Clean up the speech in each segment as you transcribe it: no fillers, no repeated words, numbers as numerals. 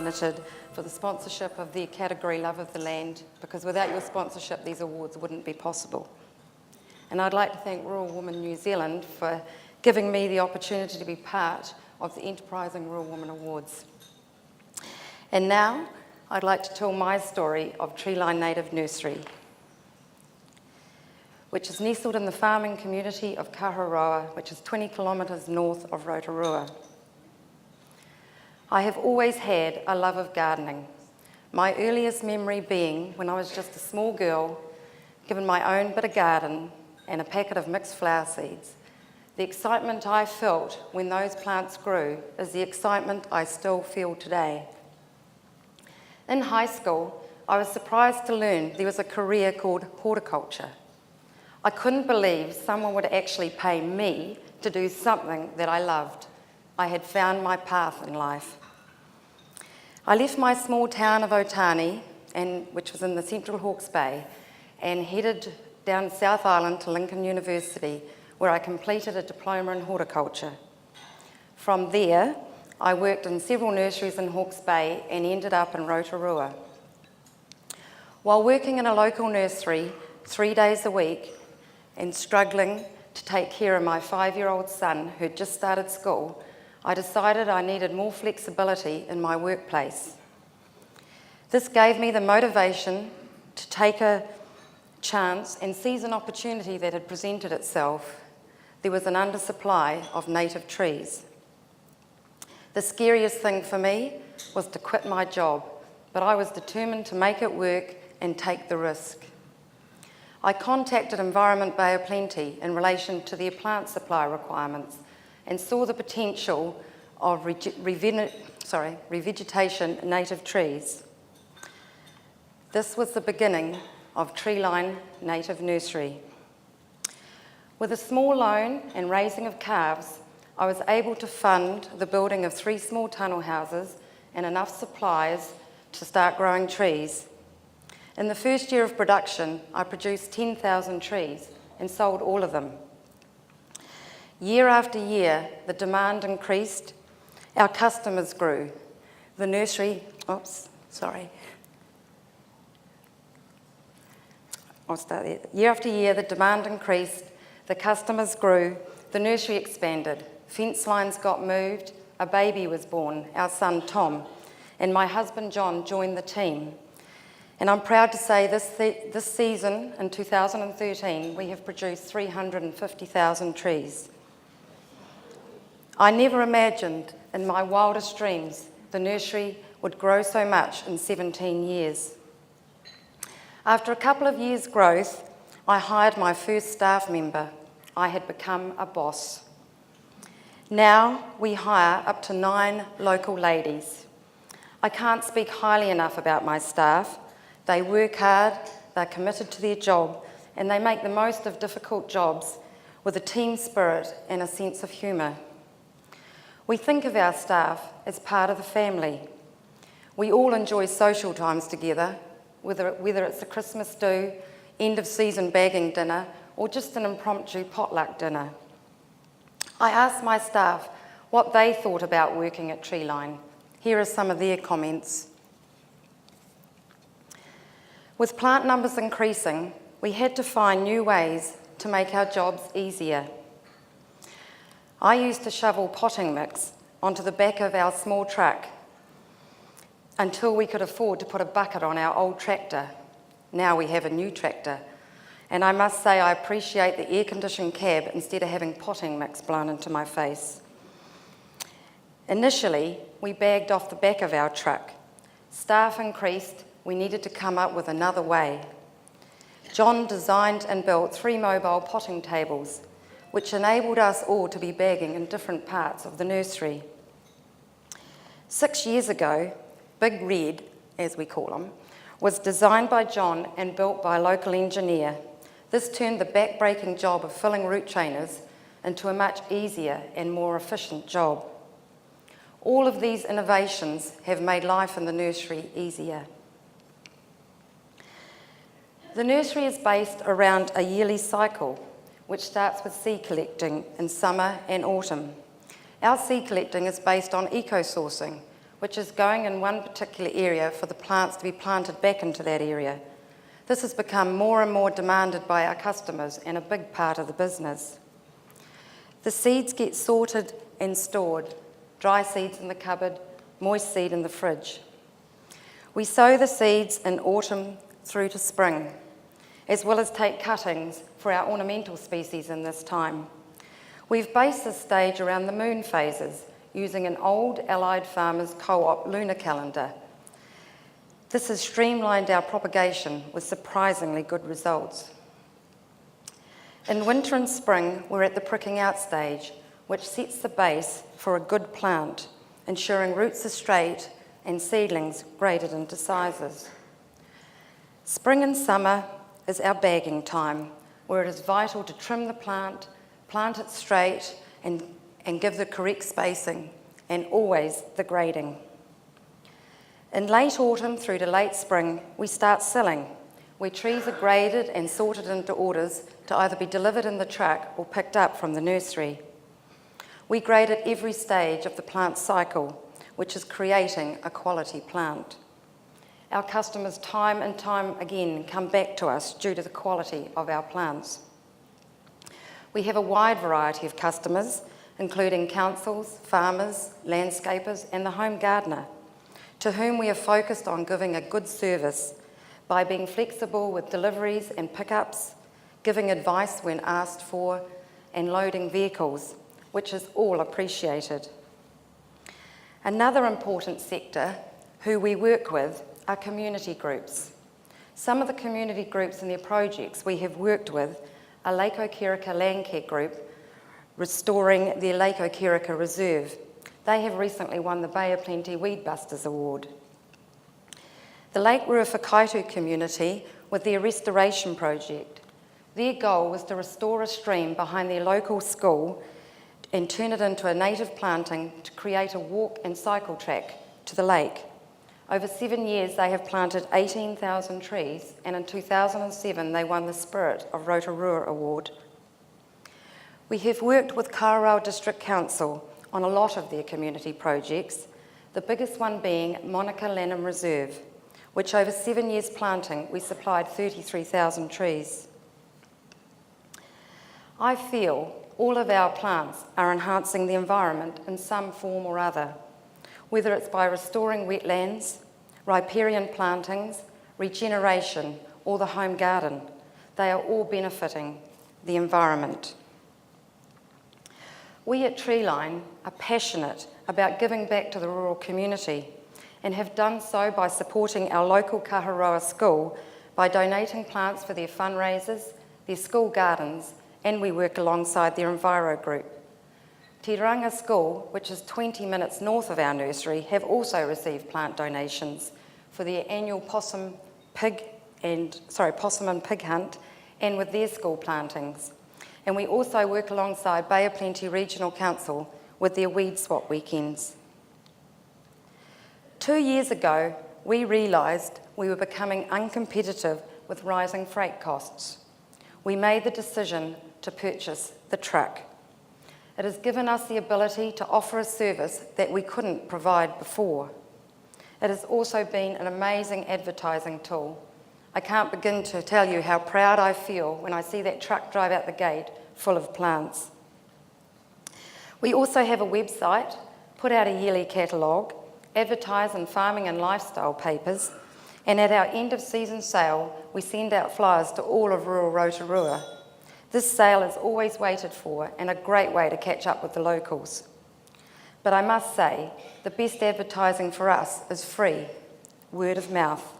Limited for the sponsorship of the category Love of the Land, because without your sponsorship these awards wouldn't be possible. And I'd like to thank Rural Women New Zealand for giving me the opportunity to be part of the Enterprising Rural Women Awards. And now I'd like to tell my story of Treeline Native Nursery, which is nestled in the farming community of Kaharoa, which is 20 kilometres north of Rotorua. I have always had a love of gardening, my earliest memory being when I was just a small girl, given my own bit of garden and a packet of mixed flower seeds. The excitement I felt when those plants grew is the excitement I still feel today. In high school, I was surprised to learn there was a career called horticulture. I couldn't believe someone would actually pay me to do something that I loved. I had found my path in life. I left my small town of Otani, which was in the central Hawke's Bay, and headed down South Island to Lincoln University, where I completed a diploma in horticulture. From there, I worked in several nurseries in Hawke's Bay and ended up in Rotorua. While working in a local nursery 3 days a week and struggling to take care of my 5-year-old son who'd just started school, I decided I needed more flexibility in my workplace. This gave me the motivation to take a chance and seize an opportunity that had presented itself. There was an undersupply of native trees. The scariest thing for me was to quit my job, but I was determined to make it work and take the risk. I contacted Environment Bay of Plenty in relation to their plant supply requirements and saw the potential of revegetation native trees. This was the beginning of Treeline Native Nursery. With a small loan and raising of calves, I was able to fund the building of 3 small tunnel houses and enough supplies to start growing trees. In the first year of production, I produced 10,000 trees and sold all of them. Year after year, the demand increased, our customers grew. The nursery, Year after year, the demand increased, the customers grew, the nursery expanded, fence lines got moved, a baby was born, our son Tom, and my husband John joined the team. And I'm proud to say this season, in 2013, we have produced 350,000 trees. I never imagined in my wildest dreams the nursery would grow so much in 17 years. After a couple of years' growth, I hired my first staff member. I had become a boss. Now we hire up to 9 local ladies. I can't speak highly enough about my staff. They work hard, they're committed to their job, and they make the most of difficult jobs with a team spirit and a sense of humour. We think of our staff as part of the family. We all enjoy social times together, whether it's a Christmas do, end of season bagging dinner, or just an impromptu potluck dinner. I asked my staff what they thought about working at Treeline. Here are some of their comments. With plant numbers increasing, we had to find new ways to make our jobs easier. I used to shovel potting mix onto the back of our small truck until we could afford to put a bucket on our old tractor. Now we have a new tractor. And I must say I appreciate the air-conditioned cab instead of having potting mix blown into my face. Initially, we bagged off the back of our truck. Staff increased, we needed to come up with another way. John designed and built 3 mobile potting tables, which enabled us all to be bagging in different parts of the nursery. 6 years ago, Big Red, as we call him, was designed by John and built by a local engineer. This turned the back-breaking job of filling root trainers into a much easier and more efficient job. All of these innovations have made life in the nursery easier. The nursery is based around a yearly cycle, which starts with seed collecting in summer and autumn. Our seed collecting is based on eco-sourcing, which is going in one particular area for the plants to be planted back into that area. This has become more and more demanded by our customers and a big part of the business. The seeds get sorted and stored, dry seeds in the cupboard, moist seed in the fridge. We sow the seeds in autumn through to spring, as well as take cuttings for our ornamental species in this time. We've based this stage around the moon phases using an old Allied Farmers Co-op lunar calendar. This has streamlined our propagation with surprisingly good results. In winter and spring, we're at the pricking out stage, which sets the base for a good plant, ensuring roots are straight and seedlings graded into sizes. Spring and summer is our bagging time, where it is vital to trim the plant it straight, and give the correct spacing, and always the grading. In late autumn through to late spring, we start silling, where trees are graded and sorted into orders to either be delivered in the truck or picked up from the nursery. We grade at every stage of the plant cycle, which is creating a quality plant. Our customers time and time again come back to us due to the quality of our plants. We have a wide variety of customers, including councils, farmers, landscapers, and the home gardener, to whom we are focused on giving a good service by being flexible with deliveries and pickups, giving advice when asked for, and loading vehicles, which is all appreciated. Another important sector who we work with are community groups. Some of the community groups and their projects we have worked with are Lake Okereka Landcare Group, restoring their Lake Okereka Reserve. They have recently won the Bay of Plenty Weed Busters Award. The Lake Ruawhakaitu community with their restoration project. Their goal was to restore a stream behind their local school and turn it into a native planting to create a walk and cycle track to the lake. Over 7 years, they have planted 18,000 trees, and in 2007, they won the Spirit of Rotorua Award. We have worked with Kawerau District Council on a lot of their community projects, the biggest one being Monica Lanham Reserve, which over 7 years planting, we supplied 33,000 trees. I feel all of our plants are enhancing the environment in some form or other, whether it's by restoring wetlands, riparian plantings, regeneration, or the home garden. They are all benefiting the environment. We at Treeline are passionate about giving back to the rural community and have done so by supporting our local Kaharoa school by donating plants for their fundraisers, their school gardens, and we work alongside their Enviro group. Te Ranga School, which is 20 minutes north of our nursery, have also received plant donations for their annual possum and pig hunt and with their school plantings. And we also work alongside Bay of Plenty Regional Council with their weed swap weekends. 2 years ago, we realised we were becoming uncompetitive with rising freight costs. We made the decision to purchase the truck. It has given us the ability to offer a service that we couldn't provide before. It has also been an amazing advertising tool. I can't begin to tell you how proud I feel when I see that truck drive out the gate full of plants. We also have a website, put out a yearly catalogue, advertise in farming and lifestyle papers, and at our end of season sale, we send out flyers to all of rural Rotorua. This sale is always waited for and a great way to catch up with the locals. But I must say, the best advertising for us is free, word of mouth.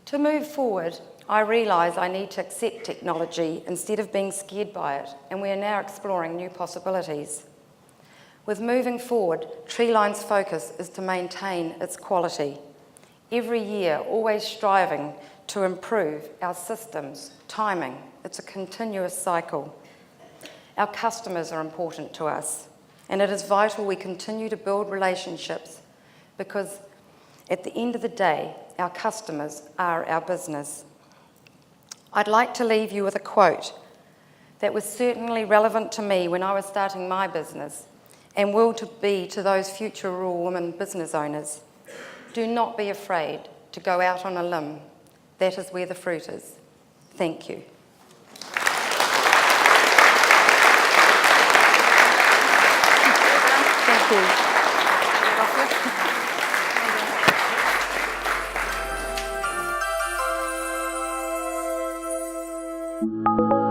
To move forward, I realise I need to accept technology instead of being scared by it, and we are now exploring new possibilities. With moving forward, Treeline's focus is to maintain its quality. Every year, always striving to improve our systems, timing. It's a continuous cycle. Our customers are important to us, and it is vital we continue to build relationships because at the end of the day, our customers are our business. I'd like to leave you with a quote that was certainly relevant to me when I was starting my business, and will to be to those future rural women business owners. Do not be afraid to go out on a limb. That is where the fruit is. Thank you. Thank you. Thank you.